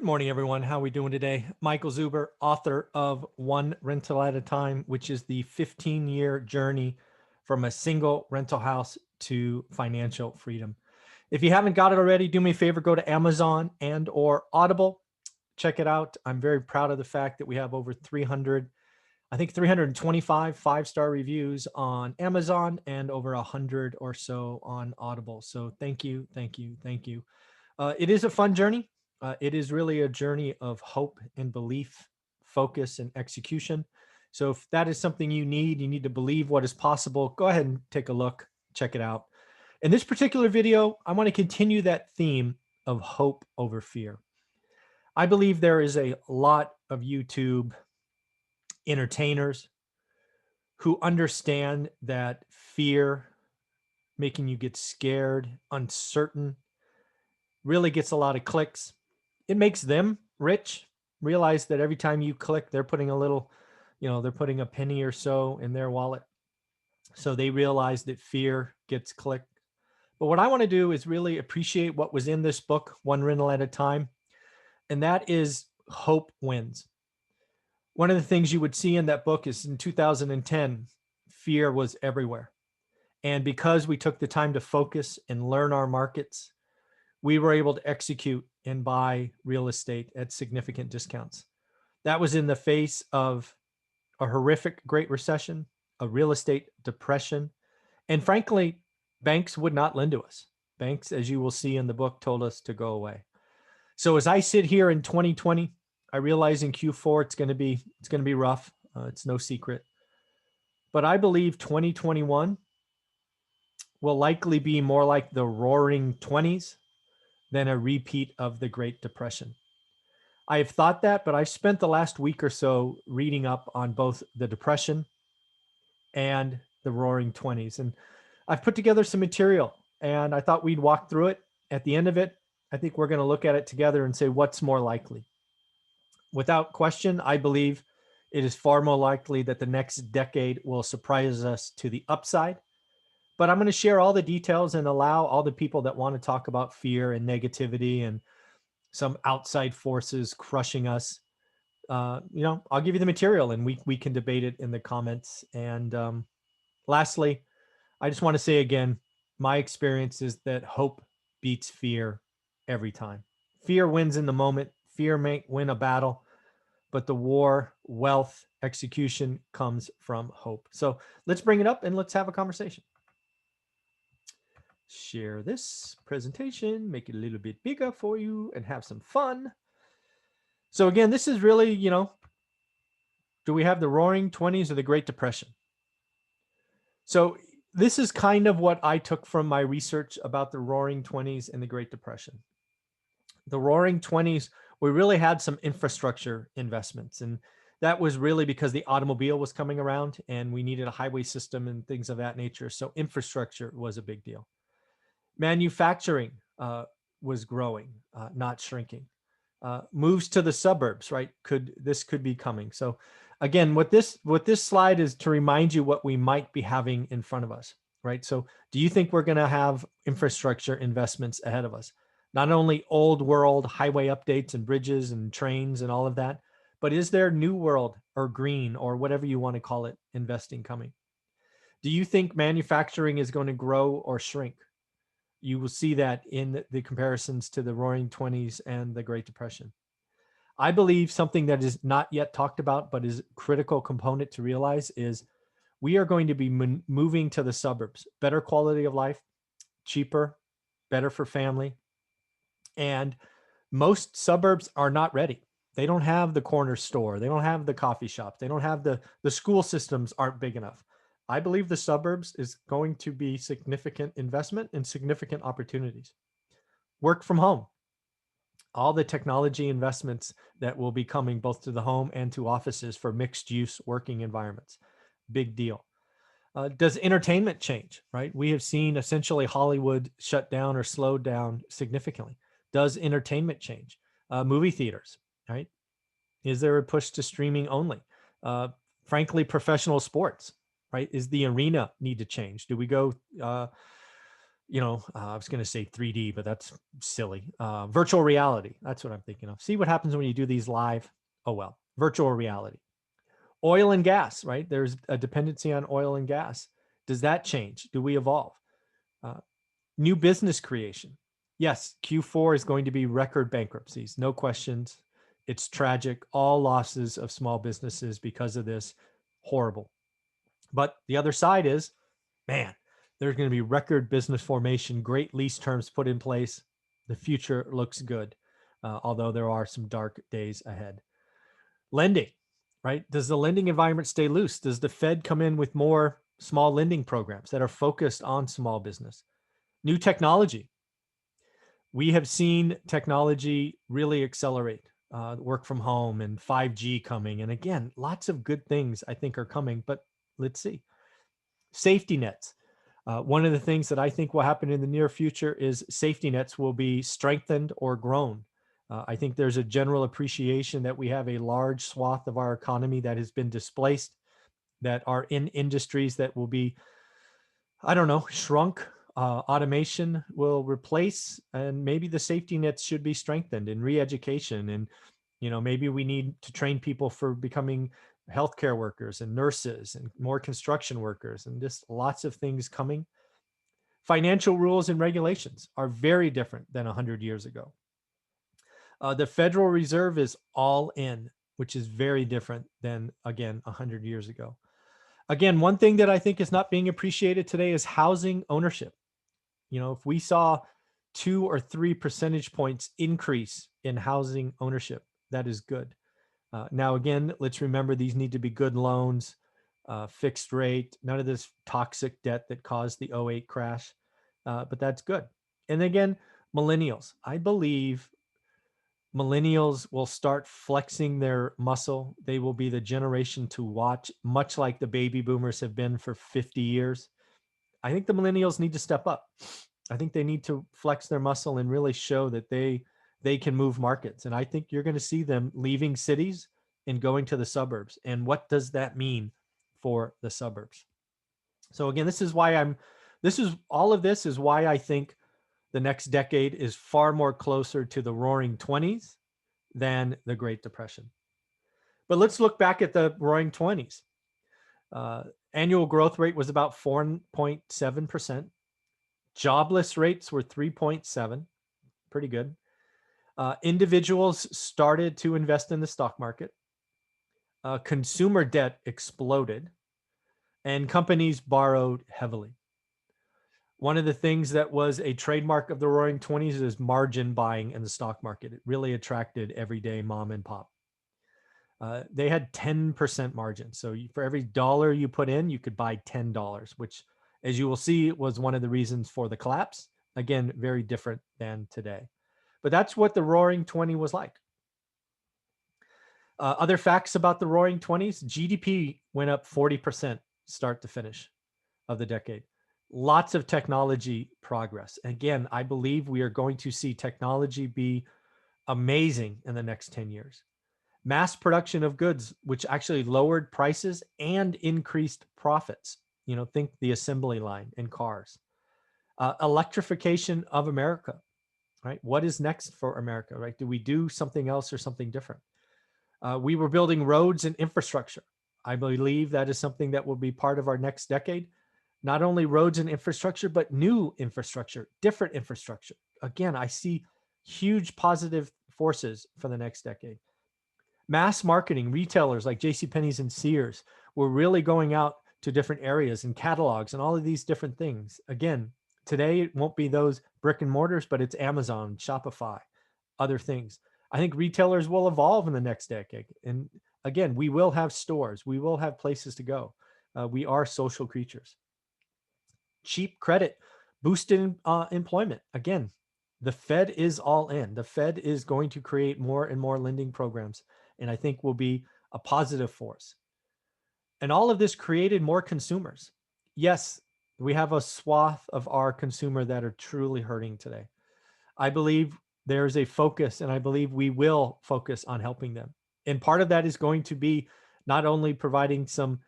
Good morning, everyone. How are we doing today? Michael Zuber, author of One Rental at a Time, which is the 15-year journey from a single rental house to financial freedom. If you haven't got it already, do me a favor, go to Amazon and or Audible. Check it out. I'm very proud of the fact that we have over 325 five-star reviews on Amazon and over 100 or so on Audible. So thank you, thank you, thank you. It is a fun journey. It is really a journey of hope and belief, focus and execution. So if that is something you need to believe what is possible, go ahead and take a look, check it out. In this particular video, I want to continue that theme of hope over fear. I believe there is a lot of YouTube entertainers who understand that fear, making you get scared, uncertain, really gets a lot of clicks. It makes them rich. Realize that every time you click, they're putting a little, they're putting a penny or so in their wallet. So they realize that fear gets clicked. But what I want to do is really appreciate what was in this book, One Rental at a Time. And that is hope wins. One of the things you would see in that book is in 2010, fear was everywhere. And because we took the time to focus and learn our markets, we were able to execute and buy real estate at significant discounts. That was in the face of a horrific Great Recession, a real estate depression, and frankly, banks would not lend to us. Banks, as you will see in the book, told us to go away. So as I sit here in 2020, I realize in Q4 it's going to be rough. It's no secret, but I believe 2021 will likely be more like the Roaring 20s than a repeat of the Great Depression. I have thought that, but I've spent the last week or so reading up on both the Depression and the Roaring 20s. And I've put together some material and I thought we'd walk through it. At the end of it, I think we're going to look at it together and say what's more likely. Without question, I believe it is far more likely that the next decade will surprise us to the upside. But I'm going to share all the details and allow all the people that want to talk about fear and negativity and some outside forces crushing us. I'll give you the material and we can debate it in the comments. And lastly, I just want to say again, my experience is that hope beats fear every time. Fear wins in the moment. Fear may win a battle, but the war, wealth, execution comes from hope. So let's bring it up and let's have a conversation. Share this presentation, make it a little bit bigger for you and have some fun. So again, this is really, do we have the Roaring 20s or the Great Depression? So this is kind of what I took from my research about the Roaring 20s and the Great Depression. The Roaring 20s, we really had some infrastructure investments, and that was really because the automobile was coming around and we needed a highway system and things of that nature. So infrastructure was a big deal. Manufacturing was growing, not shrinking. Moves to the suburbs, right? This could be coming. So again, what this slide is to remind you what we might be having in front of us, right? So do you think we're going to have infrastructure investments ahead of us? Not only old world highway updates and bridges and trains and all of that, but is there new world or green or whatever you want to call it investing coming? Do you think manufacturing is going to grow or shrink? You will see that in the comparisons to the Roaring 20s and the Great Depression. I believe something that is not yet talked about, but is a critical component to realize is we are going to be moving to the suburbs, better quality of life, cheaper, better for family. And most suburbs are not ready. They don't have the corner store. They don't have the coffee shop. They don't have the school systems aren't big enough. I believe the suburbs is going to be significant investment and significant opportunities. Work from home. All the technology investments that will be coming both to the home and to offices for mixed use working environments. Big deal. Does entertainment change, right? We have seen essentially Hollywood shut down or slowed down significantly. Does entertainment change? Movie theaters, right? Is there a push to streaming only? Frankly, professional sports, right? Is the arena need to change? Do we go I was going to say 3D, but that's silly. Virtual reality. That's what I'm thinking of. See what happens when you do these live. Oh, well, virtual reality. Oil and gas, right? There's a dependency on oil and gas. Does that change? Do we evolve? Uh, New business creation. Yes, Q4 is going to be record bankruptcies, no questions. It's tragic. All losses of small businesses because of this, horrible. But the other side is, man, there's going to be record business formation, great lease terms put in place. The future looks good, although there are some dark days ahead. Lending, right? Does the lending environment stay loose? Does the Fed come in with more small lending programs that are focused on small business? New technology. We have seen technology really accelerate, work from home and 5G coming. And again, lots of good things I think are coming, but let's see. Safety nets. One of the things that I think will happen in the near future is safety nets will be strengthened or grown. I think there's a general appreciation that we have a large swath of our economy that has been displaced, that are in industries that will be, I don't know, shrunk. Automation will replace, and maybe the safety nets should be strengthened in re-education. And, maybe we need to train people for becoming healthcare workers and nurses and more construction workers, and just lots of things coming. Financial rules and regulations are very different than 100 years ago. The Federal Reserve is all in, which is very different than, again, 100 years ago. Again, one thing that I think is not being appreciated today is housing ownership. If we saw 2 or 3 percentage points increase in housing ownership, that is good. Now, again, let's remember these need to be good loans, fixed rate, none of this toxic debt that caused the '08 crash, but that's good. And again, millennials. I believe millennials will start flexing their muscle. They will be the generation to watch, much like the baby boomers have been for 50 years. I think the millennials need to step up. I think they need to flex their muscle and really show that they can move markets. And I think you're going to see them leaving cities and going to the suburbs. And what does that mean for the suburbs? So again, this is why all of this is why I think the next decade is far more closer to the Roaring 20s than the Great Depression. But let's look back at the Roaring 20s. Annual growth rate was about 4.7%. Jobless rates were 3.7, pretty good. Individuals started to invest in the stock market. Consumer debt exploded, and companies borrowed heavily. One of the things that was a trademark of the Roaring 20s is margin buying in the stock market. It really attracted everyday mom and pop. They had 10% margin. So for every dollar you put in, you could buy $10, which, as you will see, was one of the reasons for the collapse. Again, very different than today. But that's what the Roaring 20 was like. Other facts about the Roaring 20s, GDP went up 40% start to finish of the decade. Lots of technology progress. Again, I believe we are going to see technology be amazing in the next 10 years. Mass production of goods, which actually lowered prices and increased profits. Think the assembly line in cars. Electrification of America, right? What is next for America, right? Do we do something else or something different? We were building roads and infrastructure. I believe that is something that will be part of our next decade. Not only roads and infrastructure, but new infrastructure, different infrastructure. Again, I see huge positive forces for the next decade. Mass marketing, retailers like JCPenney's and Sears were really going out to different areas and catalogs and all of these different things. Again, today it won't be those brick and mortars, but it's Amazon, Shopify, other things. I think retailers will evolve in the next decade. And again, we will have stores. We will have places to go. We are social creatures. Cheap credit, boosted employment. Again, the Fed is all in. The Fed is going to create more and more lending programs, and I think will be a positive force. And all of this created more consumers. Yes, we have a swath of our consumer that are truly hurting today. I believe there's a focus, and I believe we will focus on helping them. And part of that is going to be not only providing some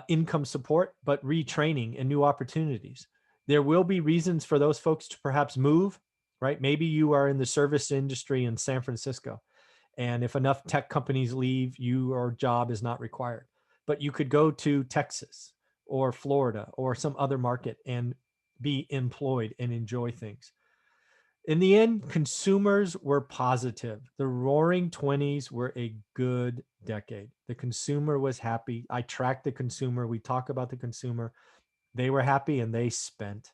income support, but retraining and new opportunities. There will be reasons for those folks to perhaps move, right? Maybe you are in the service industry in San Francisco, and if enough tech companies leave, your job is not required. But you could go to Texas or Florida or some other market and be employed and enjoy things. In the end, consumers were positive. The roaring 20s were a good decade. The consumer was happy. I tracked the consumer. We talk about the consumer. They were happy and they spent.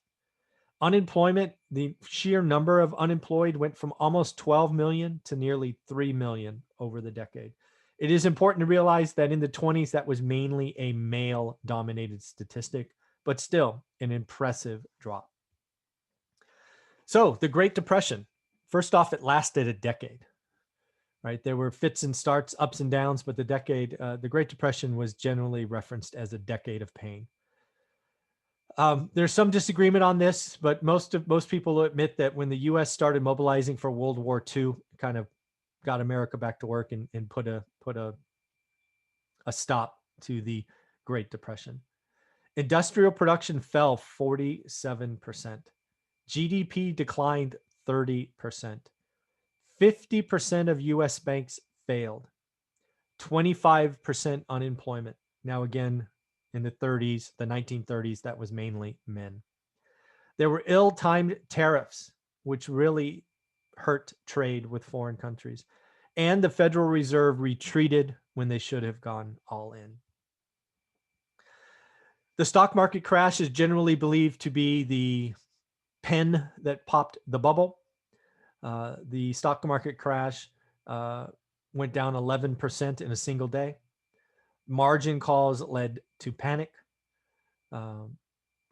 Unemployment, the sheer number of unemployed went from almost 12 million to nearly 3 million over the decade. It is important to realize that in the 20s, that was mainly a male-dominated statistic, but still an impressive drop. So the Great Depression, first off, it lasted a decade, right? There were fits and starts, ups and downs, but the Great Depression was generally referenced as a decade of pain. There's some disagreement on this, but most people admit that when the U.S. started mobilizing for World War II, it kind of got America back to work and put a stop to the Great Depression. Industrial production fell 47%. GDP declined 30%. 50% of U.S. banks failed. 25% unemployment. Now again, in the 30s, the 1930s, that was mainly men. There were ill-timed tariffs, which really hurt trade with foreign countries. And the Federal Reserve retreated when they should have gone all in. The stock market crash is generally believed to be the pin that popped the bubble. The stock market crash went down 11% in a single day. Margin calls led to panic.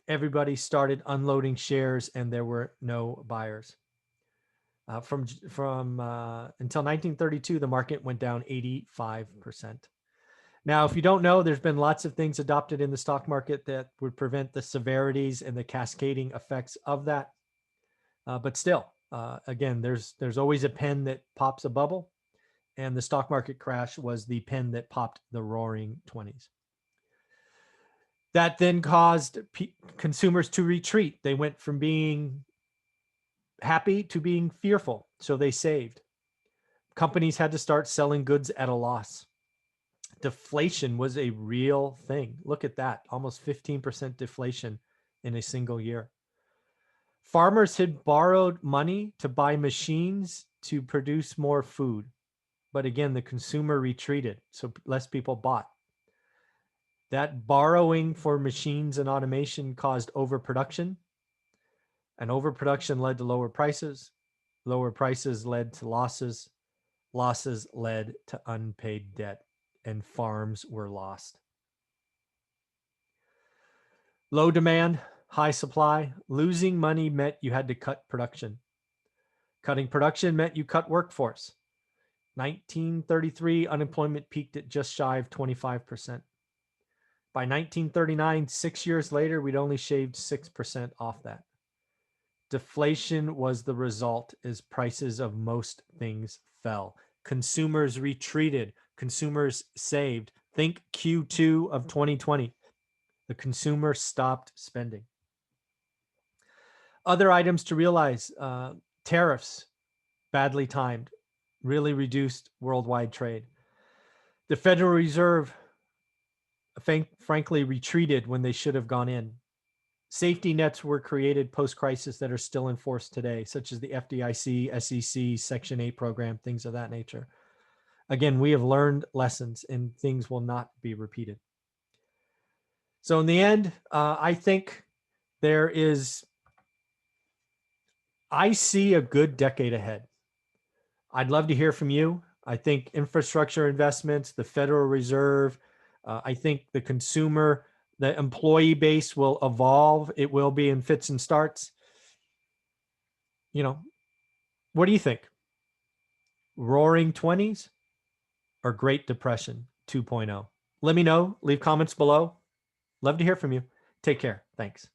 Everybody started unloading shares and there were no buyers. From until 1932, the market went down 85%. Now, if you don't know, there's been lots of things adopted in the stock market that would prevent the severities and the cascading effects of that. But still, again, there's always a pin that pops a bubble, and the stock market crash was the pin that popped the roaring 20s. That then caused consumers to retreat. They went from being happy to being fearful, so they saved. Companies had to start selling goods at a loss. Deflation was a real thing. Look at that, almost 15% deflation in a single year. Farmers had borrowed money to buy machines to produce more food. But again, the consumer retreated, so less people bought. That borrowing for machines and automation caused overproduction, and overproduction led to lower prices. Lower prices led to losses. Losses led to unpaid debt, and farms were lost. Low demand, high supply. Losing money meant you had to cut production. Cutting production meant you cut workforce. 1933, unemployment peaked at just shy of 25%. By 1939, 6 years later, we'd only shaved 6% off that. Deflation was the result as prices of most things fell. Consumers retreated. Consumers saved. Think Q2 of 2020. The consumer stopped spending. Other items to realize, tariffs, badly timed, really reduced worldwide trade. The Federal Reserve, frankly, retreated when they should have gone in. Safety nets were created post-crisis that are still in force today, such as the FDIC, SEC, Section 8 program, things of that nature. Again, we have learned lessons and things will not be repeated. So in the end, I think I see a good decade ahead. I'd love to hear from you. I think infrastructure investments, the Federal Reserve, I think the consumer, the employee base will evolve. It will be in fits and starts. What do you think? Roaring 20s or Great Depression 2.0? Let me know. Leave comments below. Love to hear from you. Take care. Thanks.